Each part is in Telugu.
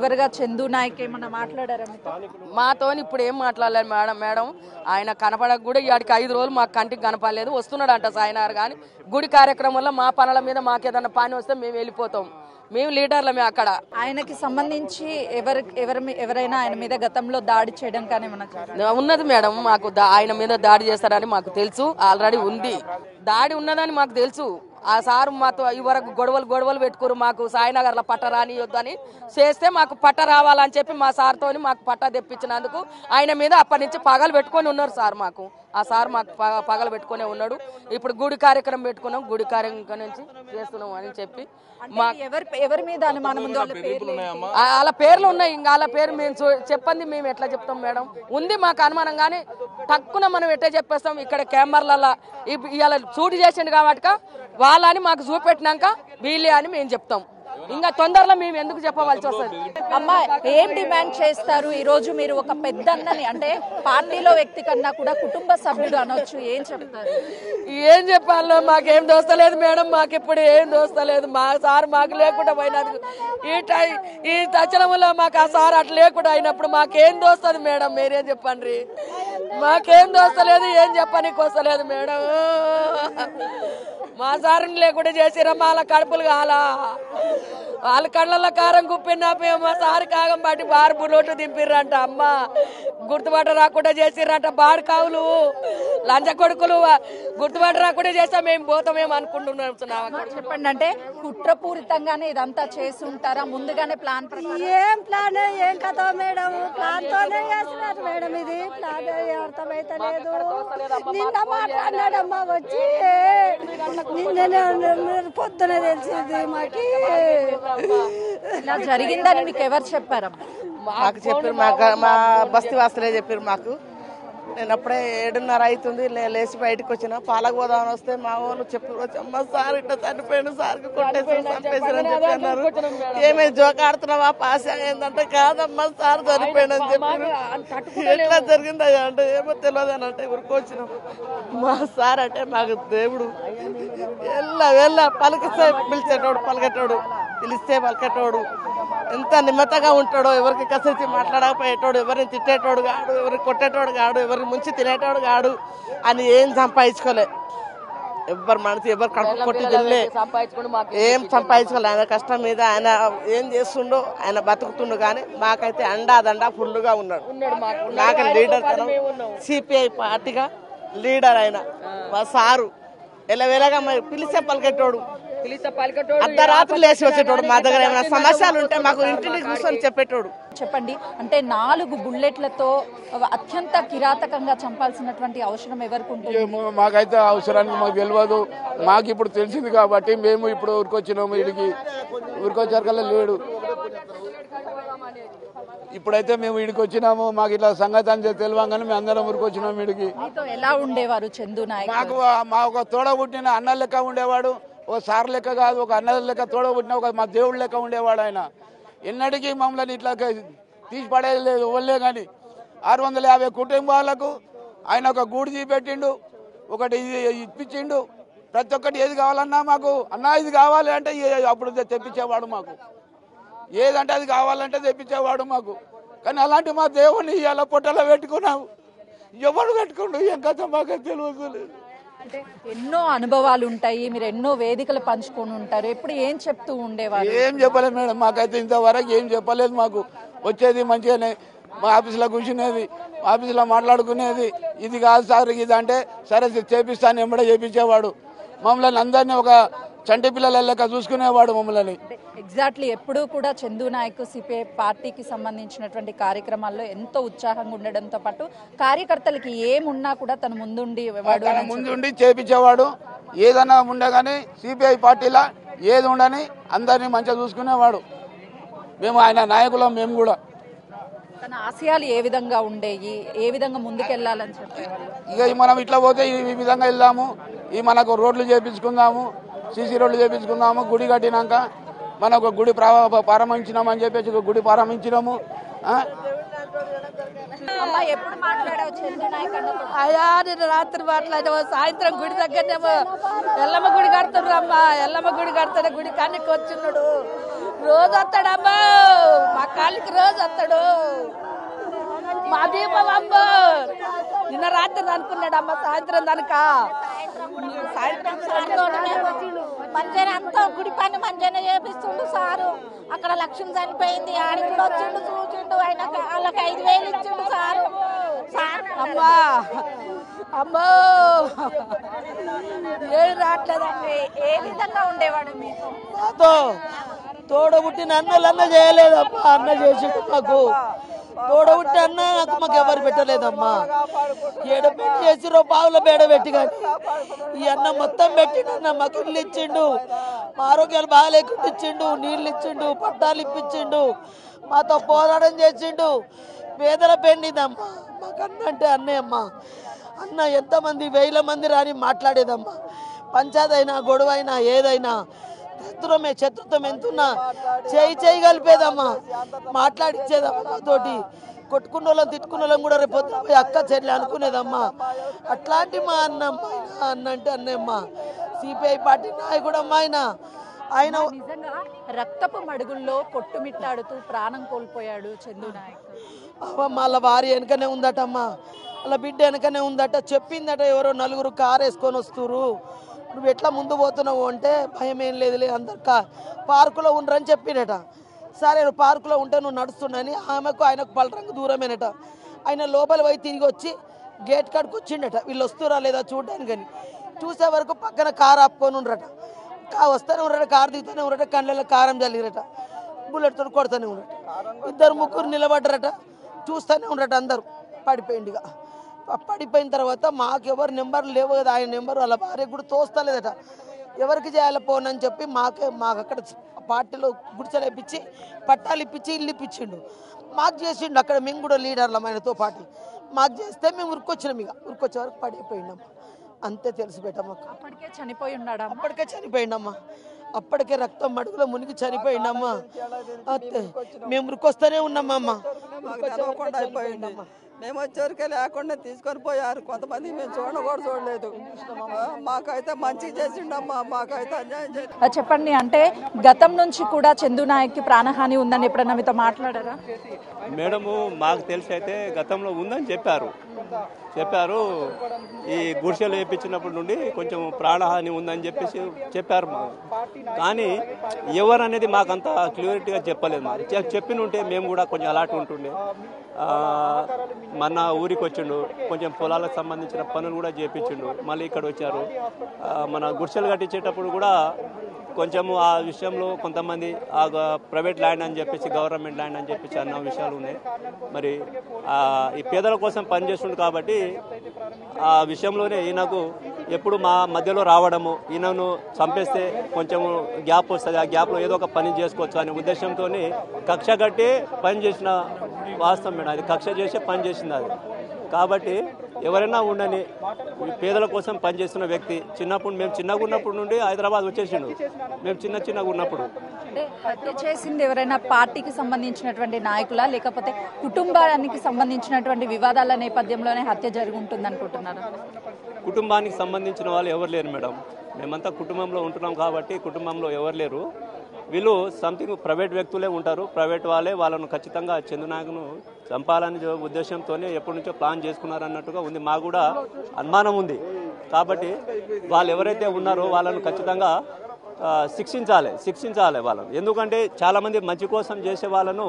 చివరిగా చందు నాయక్ ఏమన్నా మాట్లాడారా మాతో ఇప్పుడు ఏం మాట్లాడలేదు మేడం ఆయన కనపడక కూడా ఇవాడికి 5 రోజులు మాకు కంటికి కనపడలేదు వస్తున్నాడంట సాయినారు కానీ గుడి కార్యక్రమంలో మా పనుల మీద మాకేదన్నా పని వస్తే మేము వెళ్ళిపోతాం మేము లీడర్లమే అక్కడ ఆయనకి సంబంధించి ఎవరైనా ఆయన మీద గతంలో దాడి చేయడం కానీ ఉన్నది మేడం మాకు ఆయన మీద దాడి చేస్తారని మాకు తెలుసు ఆల్రెడీ ఉంది దాడి ఉన్నదని మాకు తెలుసు ఆ సారు మాతో ఇవరకు గొడవలు పెట్టుకోరు మాకు సాయినగర్లో పట్ట రానియొద్దని చేస్తే మాకు పట్ట రావాలని చెప్పి మా సార్తోని మాకు పట్ట తెప్పించినందుకు ఆయన మీద అప్పటి నుంచి పగలు పెట్టుకొని ఉన్నారు సార్ మాకు ఆ సార్ మాకు పగలు పెట్టుకునే ఉన్నాడు ఇప్పుడు గుడి కార్యక్రమం పెట్టుకున్నాం గుడి కార్యక్రమం నుంచి చేస్తున్నాం అని చెప్పి ఎవరి మీద అనుమానం ఉందో వాళ్ళ పేర్లు ఉన్నాయి ఇంకా వాళ్ళ పేరు మేము చెప్పండి మేము ఎట్లా చెప్తాం మేడం ఉంది మాకు అనుమానం కానీ తక్కువ మనం ఎట్లా చెప్పేస్తాం ఇక్కడ కెమెరాలలో ఇవాళ షూట్ చేసిండు కాబట్టి వాళ్ళని మాకు చూపెట్టినాక వీళ్ళే అని మేము చెప్తాం ఇంకా తొందరలో మేము ఎందుకు చెప్పవలసి వస్తుంది అమ్మా ఏం డిమాండ్ చేస్తారు ఈ రోజు మీరు ఒక పెద్దన్నని అంటే పార్టీలో వ్యక్తి కన్నా కూడా కుటుంబ సభ్యుడు అనొచ్చు ఏం చెప్తారు ఏం చెప్పాలో మాకేం దోస్తలేదు మేడం మాకు ఇప్పుడు ఏం దోస్తలేదు మా సార్ మాకు లేకుండా పోయినందుకు ఈ తక్షణంలో మాకు ఆ సార్ అట్లా లేకుండా అయినప్పుడు మాకేం దోస్తుంది మేడం మీరేం చెప్పండి మాకేం దోస్తలేదు ఏం చెప్పనీకి వస్తలేదు మేడం మా సారుని లేకుండా చేసిరమ్మా వాళ్ళ కడుపులు కాలా వాళ్ళ కళ్ళల్లో కారం కుప్పిన మా సారు కాగం బట్టి బారు లోటు దింపిర్రంట అమ్మ గుర్తుపట్ట రాకుండా చేసిర్రంట బాడు కావులు లంచ కొడుకులు గుర్తుపట్ట రాకుండా చేస్తా మేము పోతామేమో అనుకుంటున్నాం. చెప్పండి అంటే కుట్రపూరితంగానే ఇదంతా చేసి ఉంటారా ముందుగానే ప్లాన్ ఏం ప్లాన్ ఏం కథ మేడం ప్లాన్ తోనే చేస్తున్నారు మేడం ఇది ప్లాన్ అర్థమైతలేదు నిన్న మాట్లాడినాడమ్మా వచ్చి పొద్దున తెలిసింది మాకి ఇలా జరిగిందని మీకు ఎవరు చెప్పారమ్మా మాకు చెప్పారు మా బస్తీ వాసులే చెప్పారు మాకు నేను అప్పుడే 7:30 అవుతుంది లేచి బయటకు వచ్చిన పాలకు పోదామని వస్తే మా వాళ్ళు చెప్పారు అమ్మ సార్ ఇట్లా చనిపోయాడు సార్కి కొట్టేసి చంపేసారని చెప్పి అన్నారు ఏమైనా జోక్ ఆడుతున్నావా పాస్ అయిందంటే కాదమ్మా సార్ చనిపోయాడు అని చెప్పారు ఎట్లా జరిగిందయ్యా అంటే ఏమో తెలియదు అని అంటే ఊరికి వచ్చినాం మా సార్ అంటే మాకు దేవుడు వెళ్ళ పలికిస్తే పిలిచేటోడు పలికేటోడు పిలిస్తే పలికేటోడు ఎంత నిమ్మతంగా ఉంటాడో ఎవరికి కసిరిచి మాట్లాడకపోయేటోడు ఎవరిని తిట్టేటోడు కాడు ఎవరికి కొట్టేటోడు కాడు ఎవరికి ముంచి తినేటోడు కాడు అని ఏం సంపాదించుకోలే ఎవరు మనసు ఎవరు కడుపు కొట్టి తినలే ఏం సంపాదించుకోలే ఆయన కష్టం మీద ఆయన ఏం చేస్తుండో ఆయన బతుకుతుండు కానీ మాకైతే అండాదండా ఫుల్గా ఉన్నాడు నాకు లీడర్ సిపిఐ పార్టీగా లీడర్ ఆయన మా సారు ఎలవేళగా మరి పిలిచే పలికేటోడు అర్ధరాత్రి లేచి వచ్చేటోడు మా దగ్గర ఏమైనా సమస్యలు ఉంటే మాకు ఇంటిని కూర్చొని చెప్పేటోడు. చెప్పండి అంటే 4 బుల్లెట్లతో అత్యంత కిరాతకంగా చంపాల్సినటువంటి అవసరం ఎవరికి ఉంటుంది? మాకైతే అవసరానికి మాకు తెలియదు మాకు ఇప్పుడు తెలిసింది కాబట్టి మేము ఇప్పుడు ఊరికొచ్చినాము ఊరికొచ్చారు కల్లా లేడు ఇప్పుడైతే మేము వీడికి వచ్చినాము మాకు ఇట్లా సంగతి అని తెలియగానే మేము అందరం ఊరికొచ్చినాము వీడికి. ఎలా ఉండేవారు చందు నాయక్? మాకు మా ఒక తోడ పుట్టిన అన్న లెక్క ఉండేవాడు ఓ సార్ లెక్క కాదు ఒక అన్న లెక్క తోడబుట్టిన ఒక మా దేవుడు లెక్క ఉండేవాడు ఆయన ఎన్నటికీ మమ్మల్ని ఇట్లా తీసి పడేయలేదు ఇవ్వలే కానీ 650 కుటుంబాలకు ఆయన ఒక గూడు చూపెట్టిండు ఒకటి ఇప్పించిండు ప్రతి ఒక్కటి ఏది కావాలన్నా మాకు అన్నా ఇది కావాలి అంటే అప్పుడు తెప్పించేవాడు మాకు ఏదంటే అది కావాలంటే తెప్పించేవాడు మాకు కానీ అలాంటి మా దేవుని ఇలా పొట్టలో పెట్టుకున్నాము ఎవరు పెట్టుకుండు ఏం కథ మాకు తెలియదు. అంటే ఎన్నో అనుభవాలు ఉంటాయి మీరు ఎన్నో వేదికలు పంచుకొని ఉంటారు ఎప్పుడు ఏం చెప్తూ ఉండేవారు? ఏం చెప్పలేదు మేడం మాకైతే ఇంతవరకు ఏం చెప్పలేదు మాకు వచ్చేది మంచిగానే మా ఆఫీసులో కూర్చునేది ఆఫీసులో మాట్లాడుకునేది ఇది కాదు సార్ ఇది అంటే సరే చేపిస్తాను ఎంబడే చేపించేవాడు మమ్మల్ని అందరినీ ఒక చంటి పిల్లల లెక్క చూసుకునేవాడు మమ్మల్ని. ఎగ్జాక్ట్లీ ఎప్పుడూ కూడా చందు నాయక్ సిపిఐ పార్టీకి సంబంధించినటువంటి కార్యక్రమాల్లో ఎంతో ఉత్సాహంగా ఉండడంతో పాటు కార్యకర్తలకి ఏమున్నా కూడా తను ముందుండి చేపించేవాడు ఏదైనా ఉండగానే సిపిఐ పార్టీలా ఏది ఉండని అందరినీ మంచిగా చూసుకునేవాడు మేము ఆయన నాయకులం మేము కూడా. తన ఆశయాలు ఏ విధంగా ఉండేవి ఏ విధంగా ముందుకెళ్లాలని చెప్పేవాళ్ళు? ఇక మనం ఇట్లా పోతే ఈ విధంగా వెళ్దాము ఈ మనకు రోడ్లు చేపించుకుందాము సీసీ రోడ్లు చేపించుకుందాము గుడి కట్టినాక మనకు గుడి ప్రారంభించినామని చెప్పేసి గుడి ప్రారంభించినాము అమ్మ ఎప్పుడు మాట్లాడావు చందు నాయక్ అన్నతో? అయ్యా నేను రాత్రి మాట్లాడాము, సాయంత్రం గుడి దగ్గరనేమో ఎల్లమ్మ గుడి కడుతున్నారమ్మా, ఎల్లమ్మ గుడి కడతాడు, గుడి కానికి వచ్చిన్నాడు, రోజు వస్తాడమ్మా, మా కాళ్ళకి రోజు వస్తాడు, మా దీపం అమ్మ. నిన్న రాత్రి అనుకున్నాడమ్మ, సాయంత్రం దానిక మంచిగా అంతా గుడి పని మంచిగానే చేపిస్తుండు సారు. అక్కడ లక్ష్మి చనిపోయింది, ఆడికి కూడా వచ్చిండు చూసిండు, ఆయన వాళ్ళకి 5,000 ఇచ్చిండు సారు. అమ్మా అమ్మో ఏడు రావట్లేదండి. ఏ విధంగా ఉండేవాడు మీకు? మాతో తోడబుట్టిన అన్నలన్న చేయలేదమ్మా, అన్న చేసిండు మాకు. తోడబుట్టి అన్న నాకు మాకు ఎవరు పెట్టలేదమ్మా. ఏడపెట్టి చేసిరో పావుల బేడ పెట్టి కానీ ఈ అన్న మొత్తం పెట్టిండు. మాకు ఇల్లు ఇచ్చిండు, మా ఆరోగ్యాలు బాగాలేకుండా ఇచ్చిండు, నీళ్ళు ఇచ్చిండు, పట్టాలు ఇప్పించిండు, మాతో పోరాటం చేసిండు. పేదల పెండిదమ్మా మాకు అన్న అంటే అన్నే అమ్మా. అన్న ఎంతమంది 1000 మంది రాని మాట్లాడేదమ్మా. పంచాయతీ అయినా గొడవ అయినా ఏదైనా శత్రుత్వం ఎంతున్నా చేయి కలిపేదమ్మా, మాట్లాడిచ్చేదమ్మా తోటి. కొట్టుకున్న వాళ్ళని తిట్టుకున్న వాళ్ళని కూడా రేపు పోయి అక్క చెల్లి అనుకునేదమ్మా. అట్లాంటి మా అన్న అన్న అంటే అన్నమ్మా. సిపిఐ పార్టీ నాయకుడమ్మా ఆయన నిజంగా రక్తపు మడుగుల్లో కొట్టుమిట్టాడుతూ ప్రాణం కోల్పోయాడు చందు నాయక్. వాళ్ళ భార్య వెనకనే ఉందటమ్మా, వాళ్ళ బిడ్డ వెనకనే ఉందట. చెప్పిందట ఎవరో 4 కారు వేసుకొని వస్తురు, నువ్వు ఎట్లా ముందు పోతున్నావు అంటే భయం ఏం లేదులే, అందరు పార్కులో ఉండరని చెప్పిండట. సరే నువ్వు పార్కులో ఉంటే నువ్వు నడుస్తుండని ఆమెకు ఆయనకు పలరంగా దూరమేనట. ఆయన లోపల పోయి తిరిగి వచ్చి గేట్ కాడికి వచ్చిండట, వీళ్ళు వస్తురా లేదా చూడడానికి. కానీ చూసే వరకు పక్కన కారు ఆపుకొని ఉండరట. వస్తూనే ఉండరట, కారు దిగుతూనే ఉండరట, కళ్ళలో కారం చల్లిరట, బుల్లెట్తో కొడుతూనే ఉండరట. 2-3 నిలబడ్డరట, చూస్తూనే ఉండరట. అందరూ పడిపోయిండిగా. పడిపోయిన తర్వాత మాకెవరు నెంబర్లు లేవు కదా, ఆయన నెంబర్ వాళ్ళ భార్యకు కూడా తోస్తలేదట. ఎవరికి చేయాలి ఫోన్ అని చెప్పి మాకు అక్కడ పార్టీలో గుడిసెలు ఇప్పించి పట్టాలు ఇప్పించి ఇల్లు ఇప్పించిండు. మాకు చేసిండు అక్కడ. మేము కూడా లీడర్లం ఆయనతో పాటు. మాకు చేస్తే మేము ఉరికొచ్చినాం. ఇక ఉరికొచ్చే వరకు పడిపోయినాం, అంతే తెలుసు పెట్టమ్మా. అప్పటికే చనిపోయి ఉన్నాడా? అప్పటికే చనిపోయిండమ్మా, అప్పటికే రక్తం మడుగులో మునిగి చనిపోయిండమ్మా. మేము ఉరికొస్తూనే ఉన్నామమ్మా. అయిపోయిందమ్మా. మేము వచ్చేవరకే లేకుండా తీసుకొని పోయారు. కొంతమంది మేము చూడలేదు. మాకైతే మంచి చేసిండమ్మా, మాకైతే అన్యాయం చేసి. చెప్పండి, అంటే గతం నుంచి కూడా చందు నాయక్కి ప్రాణహాని ఉందని ఎప్పుడన్నా మీతో మాట్లాడారా? మేడము మాకు తెలిసి అయితే గతంలో ఉందని చెప్పారు. ఈ గుడిసెలు వేయించినప్పటి నుండి కొంచెం ప్రాణహాని ఉందని చెప్పారు. కానీ ఎవరు అనేది మాకంత క్లియరిటీగా చెప్పలేదు. మాకు చెప్పినుంటే మేము కూడా కొంచెం అలాంటి ఉంటుండే. మన ఊరికి వచ్చిండు, కొంచెం పొలాలకు సంబంధించిన పనులు కూడా చేయించిండు. మళ్ళీ ఇక్కడ వచ్చారు. మన గుడిసెలు కట్టించేటప్పుడు కూడా కొంచెము ఆ విషయంలో కొంతమంది ఆ ప్రైవేట్ ల్యాండ్ అని చెప్పేసి గవర్నమెంట్ ల్యాండ్ అని చెప్పేసి అన్న విషయాలు ఉన్నాయి. మరి ఈ పేదల కోసం పనిచేస్తుండు కాబట్టి ఆ విషయంలోనే ఈయనకు ఎప్పుడు మా మధ్యలో రావడము, ఈయనను చంపేస్తే కొంచెము గ్యాప్ వస్తుంది, ఆ గ్యాప్లో ఏదో ఒక పని చేసుకోవచ్చు అనే ఉద్దేశంతో కక్ష కట్టి పని చేసిన వాస్తవం మేడం. అది కక్ష చేసే పని చేసింది అది. కాబట్టి ఎవరైనా ఉండని పేదల కోసం పనిచేస్తున్న వ్యక్తి. మేము చిన్నగా ఉన్నప్పుడు నుండి హైదరాబాద్ వచ్చేసిండు. మేము చిన్నగా ఉన్నప్పుడు. అంటే హత్య చేసింది ఎవరైనా పార్టీకి సంబంధించినటువంటి నాయకులా, లేకపోతే కుటుంబానికి సంబంధించినటువంటి వివాదాల నేపథ్యంలోనే హత్య జరిగి ఉంటుంది అనుకుంటున్నారా? కుటుంబానికి సంబంధించిన వాళ్ళు ఎవరు లేరు మేడం. మేమంతా కుటుంబంలో ఉంటున్నాం కాబట్టి కుటుంబంలో ఎవరు లేరు. వీళ్ళు సంథింగ్ ప్రైవేట్ వ్యక్తులే ఉంటారు. ప్రైవేట్ వాళ్ళే వాళ్ళను ఖచ్చితంగా చందు నాయక్ను చంపాలని ఉద్దేశంతోనే ఎప్పటి నుంచో ప్లాన్ చేసుకున్నారన్నట్టుగా ఉంది. మాకు కూడా అనుమానం ఉంది. కాబట్టి వాళ్ళు ఎవరైతే ఉన్నారో వాళ్ళను ఖచ్చితంగా శిక్షించాలి వాళ్ళను. ఎందుకంటే చాలామంది మంచి కోసం చేసే వాళ్ళను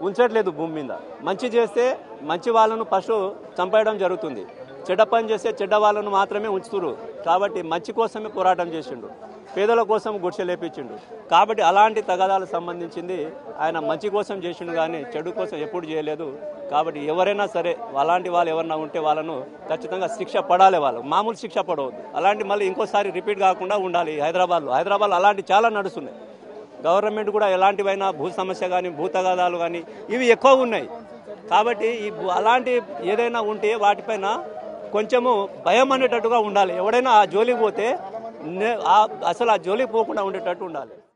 ఉంచట్లేదు భూమి మీద. మంచి చేస్తే మంచి వాళ్ళను ఫస్ట్ చంపేయడం జరుగుతుంది. చెడ్డ పని చేస్తే చెడ్డ వాళ్ళను మాత్రమే ఉంచుతురు. కాబట్టి మంచి కోసమే పోరాటం చేసిండు, పేదల కోసం గుడిసె లేపించిండు. కాబట్టి అలాంటి తగాదాలకు సంబంధించింది ఆయన మంచి కోసం చేసిండు కానీ చెడు కోసం ఎప్పుడు చేయలేదు. కాబట్టి ఎవరైనా సరే అలాంటి వాళ్ళు ఎవరైనా ఉంటే వాళ్ళను ఖచ్చితంగా శిక్ష పడాలి. వాళ్ళు మామూలు శిక్ష పడవద్దు. అలాంటి మళ్ళీ ఇంకోసారి రిపీట్ కాకుండా ఉండాలి. హైదరాబాద్లో అలాంటి చాలా నడుస్తున్నాయి. గవర్నమెంట్ కూడా ఎలాంటివైనా భూ సమస్య కానీ భూ తగాదాలు కానీ ఇవి ఎక్కువ ఉన్నాయి. కాబట్టి అలాంటి ఏదైనా ఉంటే వాటిపైన కొంచెము భయం అనేటట్టుగా ఉండాలి. ఎవడైనా ఆ జోలికి పోతే అసలు ఆ జోలికి పోకుండా ఉండేటట్టు ఉండాలి.